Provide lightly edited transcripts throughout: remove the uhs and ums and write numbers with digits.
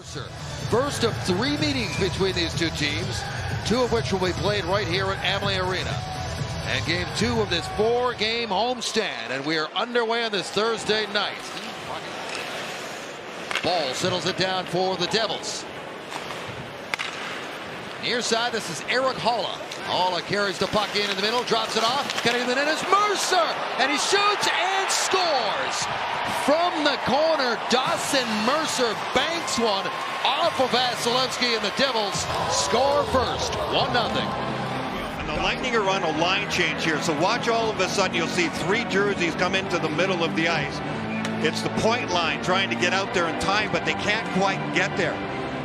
Mercer. First of 3 meetings between these two teams, 2 of which will be played right here at Amalie Arena. And game 2 of this 4-game homestand, and we are underway on this Thursday night. Ball settles it down for the Devils. Near side, this is Eric Haula. Haula carries the puck in the middle, drops it off. Getting in the net is Mercer, and he shoots and scores. From the corner, Dawson Mercer banks one off of Vasilevsky, and the Devils score first, 1-0. And the Lightning are on a line change here, so watch all of a sudden you'll see 3 jerseys come into the middle of the ice. It's the point line trying to get out there in time, but they can't quite get there.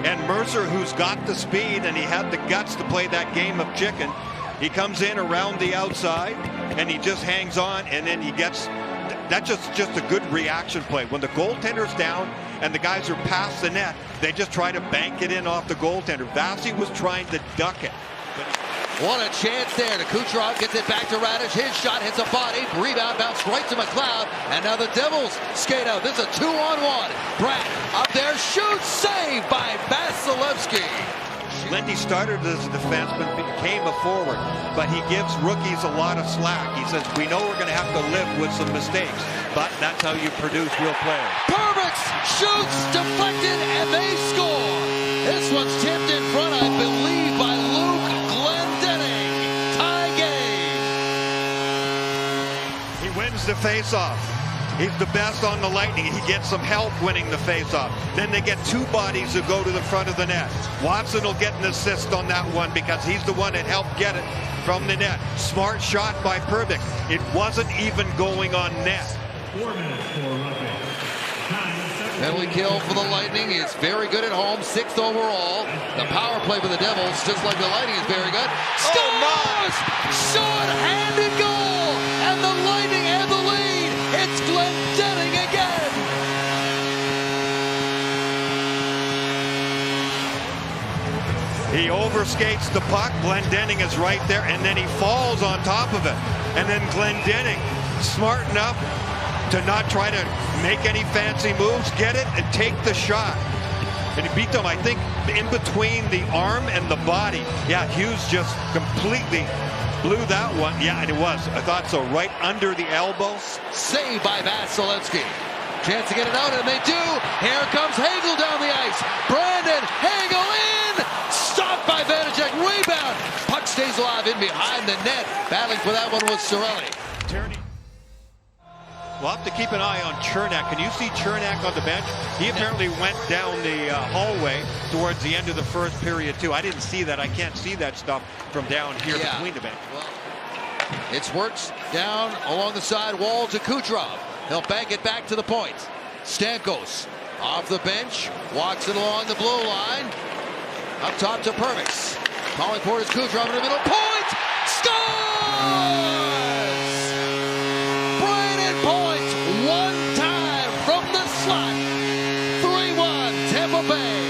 And Mercer, who's got the speed and he had the guts to play that game of chicken, he comes in around the outside and he just hangs on, and then he gets, that's just a good reaction play. When the goaltender's down and the guys are past the net, they just try to bank it in off the goaltender. Vasi was trying to duck it. What a chance there to Kucherov, gets it back to Raddysh. His shot hits a body, rebound bounced right to McLeod, and now the Devils skate out. This is a 2-on-1. Brad up there, shoots, saved by Vasilevsky. Lindy started as a defenseman, became a forward, but he gives rookies a lot of slack. He says, we know we're going to have to live with some mistakes, but that's how you produce real players. Perbix shoots, deflected, and they score. This one's tipped in front, I believe, by Glendening. Tie game. He wins the faceoff. He's the best on the Lightning. He gets some help winning the faceoff. Then they get 2 bodies who go to the front of the net. Watson will get an assist on that one because he's the one that helped get it from the net. Smart shot by Perbix. It wasn't even going on net. 4 minutes for Rugby. Penalty kill for the Lightning is very good at home, 6th overall. The power play for the Devils, just like the Lightning, is very good. Scores! Short-handed goal! And the Lightning have the lead! It's Glendening again! He overskates the puck. Glendening is right there, and then he falls on top of it. And then Glendening, smart enough to not try to make any fancy moves, get it and take the shot. And he beat them, I think, in between the arm and the body. Yeah, Hughes just completely blew that one. Yeah, and it was. I thought so. Right under the elbow. Saved by Vasilevsky. Chance to get it out, and they do. Here comes Hagel down the ice. Brandon Hagel in. Stopped by Vanacek. Rebound. Puck stays alive in behind the net. Battling for that one was Cirelli. We'll have to keep an eye on Chernak. Can you see Chernak on the bench? He apparently went down the hallway towards the end of the first period, too. I didn't see that. I can't see that stuff from down here between the bench. Well, it's works down along the side wall to Kucherov. He'll bank it back to the point. Stamkos off the bench, walks it along the blue line. Up top to Perbix. Calling for his Kucherov in the middle. Point! Scores! Point, 1 time from the slot. 3-1, Tampa Bay.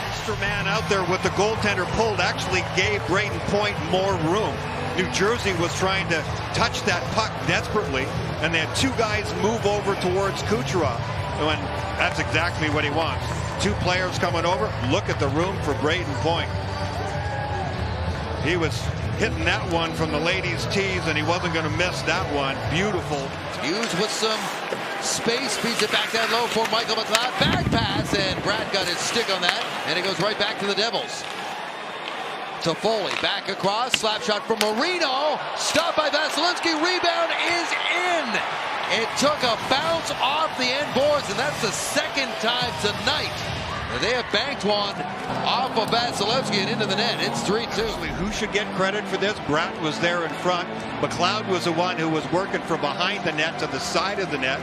Extra man out there with the goaltender pulled actually gave Braden Point more room. New Jersey was trying to touch that puck desperately, and they had 2 guys move over towards Kucherov. And that's exactly what he wants. 2 players coming over. Look at the room for Braden Point. He was hitting that one from the ladies' tees, and he wasn't going to miss that one. Beautiful. Hughes with some space, feeds it back down low for Michael McLeod. Back pass, and Brad got his stick on that, and it goes right back to the Devils. To Foley, back across, slap shot from Marino. Stopped by Vasilevsky. Rebound is in. It took a bounce off the end boards, and that's the 2nd time tonight. They have banked one off of Vasilevsky and into the net. It's 3-2. Who should get credit for this? Bratt was there in front. McLeod was the one who was working from behind the net to the side of the net.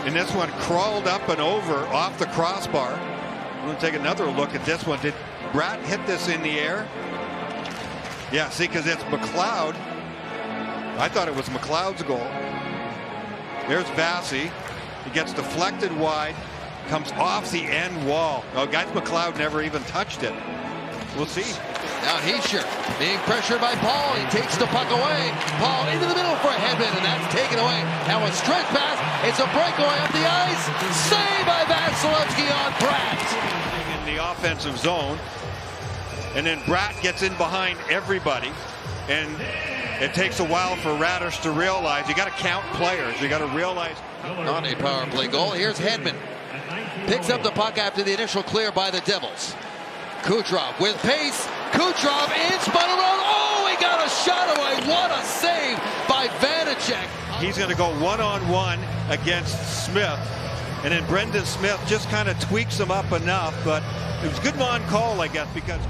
And this one crawled up and over off the crossbar. I'm going to take another look at this one. Did Bratt hit this in the air? Yeah, see, because it's McLeod. I thought it was McLeod's goal. There's Vasi. He gets deflected wide. Comes off the end wall. Oh, guys, McLeod never even touched it. We'll see. Now Hischier being pressured by Paul. He takes the puck away. Paul into the middle for a headman, and that's taken away. Now a stretch pass. It's a breakaway up the ice. Saved by Vasilevsky on Bratt. In the offensive zone. And then Bratt gets in behind everybody. And it takes a while for Raddysh to realize you got to count players. You got to realize. On a power play goal. Here's Hedman. Picks up the puck after the initial clear by the Devils. Kucherov with pace. Kucherov in, spun around. Oh, he got a shot away. What a save by Vanacek. He's going to go one-on-one against Smith. And then Brendan Smith just kind of tweaks him up enough. But it was good on-call, I guess, because...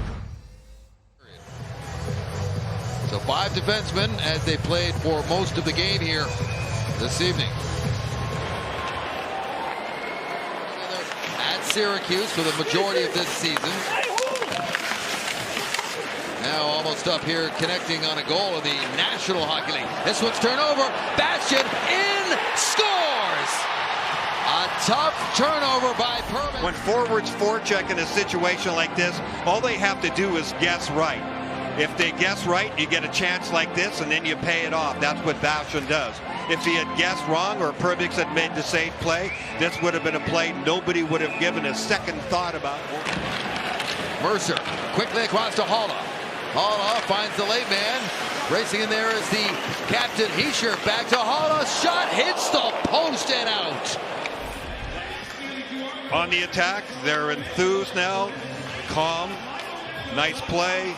So 5 defensemen as they played for most of the game here this evening. At Syracuse for the majority of this season. Now almost up here connecting on a goal in the National Hockey League. This one's turnover. Bastian in, scores! A tough turnover by Perman. When forwards forecheck in a situation like this, all they have to do is guess right. If they guess right, you get a chance like this, and then you pay it off. That's what Bastian does. If he had guessed wrong or Perbix had made the safe play, this would have been a play nobody would have given a second thought about. Mercer quickly across to Haula. Haula finds the late man. Racing in there is the captain Hischier. Back to Haula. Shot hits the post and out. On the attack, they're enthused now. Calm. Nice play.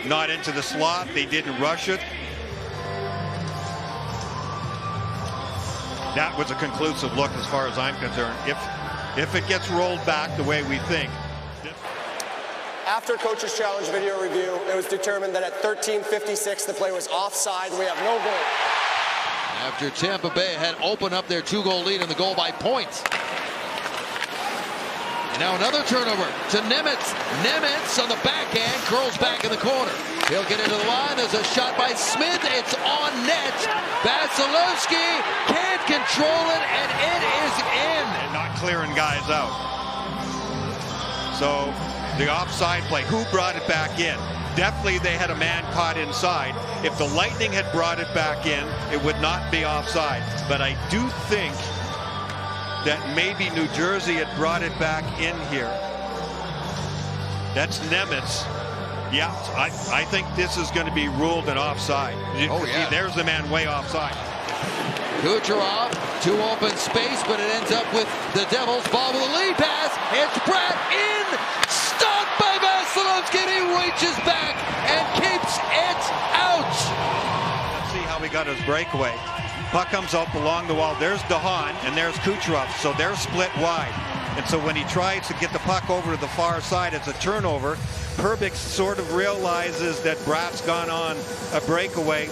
Not into the slot. They didn't rush it. That was a conclusive look as far as I'm concerned. If it gets rolled back the way we think. After Coach's Challenge video review, it was determined that at 13:56 the play was offside. We have no goal. After Tampa Bay had opened up their 2-goal lead in the goal by points. And now another turnover to Nemitz. Nemitz on the backhand, curls back in the corner. He'll get into the line. There's a shot by Smith. It's on net. Vasilevsky can't control it, and it is in. And not clearing guys out. So the offside play, who brought it back in? Definitely they had a man caught inside. If the Lightning had brought it back in, it would not be offside. But I do think that maybe New Jersey had brought it back in here. That's Nemitz. Yeah, I think this is going to be ruled an offside. Oh, yeah. There's the man way offside. Kucherov, 2 open space, but it ends up with the Devils. Ball with a lead pass. It's Bratt in. Stopped by Vasilevsky. He reaches back and keeps it out. Let's see how he got his breakaway. Puck comes up along the wall. There's DeHaan and there's Kucherov. So they're split wide. And so when he tries to get the puck over to the far side, it's a turnover. Perbix sort of realizes that Bratt's gone on a breakaway.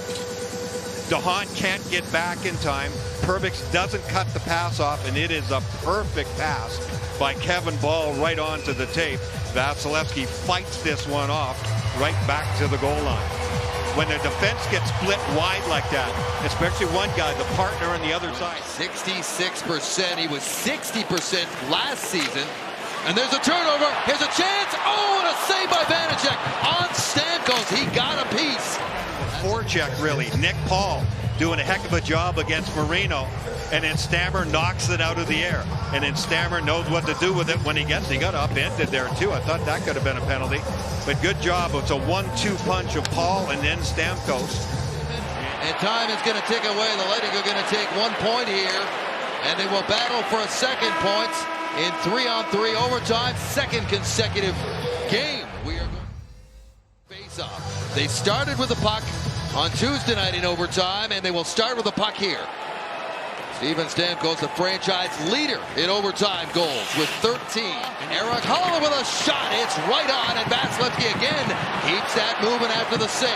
DeHaan can't get back in time. Perbix doesn't cut the pass off, and it is a perfect pass by Kevin Ball right onto the tape. Vasilevsky fights this one off right back to the goal line. When the defense gets split wide like that, especially one guy, the partner on the other side. 66%. He was 60% last season. And there's a turnover. Here's a chance. Oh, and a save by Vanacek on Stamkos. He got a piece. Forecheck, really. Nick Paul doing a heck of a job against Marino. And then Stammer knocks it out of the air. And then Stammer knows what to do with it when he gets it. He got upended there, too. I thought that could have been a penalty. But good job. It's a 1-2 punch of Paul and then Stamkos. And time is going to tick away. The Lightning are going to take 1 point here. And they will battle for a second point in 3-on-3 overtime. Second consecutive game. We are going to face off. They started with the puck on Tuesday night in overtime, and they will start with the puck here. Steven Stamkos, the franchise leader in overtime goals with 13. Eric Haula with a shot. It's right on, and Vasilevsky again keeps that moving after the save.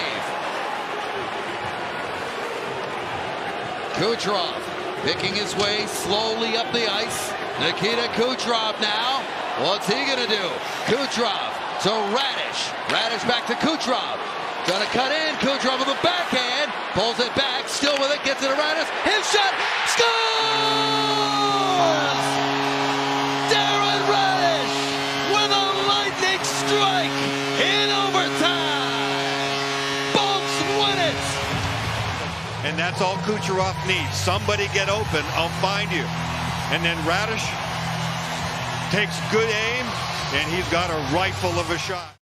Kucherov picking his way slowly up the ice. Nikita Kucherov now. What's he going to do? Kucherov to Raddysh. Raddysh back to Kucherov. Gonna cut in. Kucherov with a backhand. Pulls it back. Still with it. Gets it around us. His shot. Scores! Darren Raddysh with a lightning strike in And that's all Kucherov needs. Somebody get open, I'll find you. And then Raddysh takes good aim, and he's got a rifle of a shot.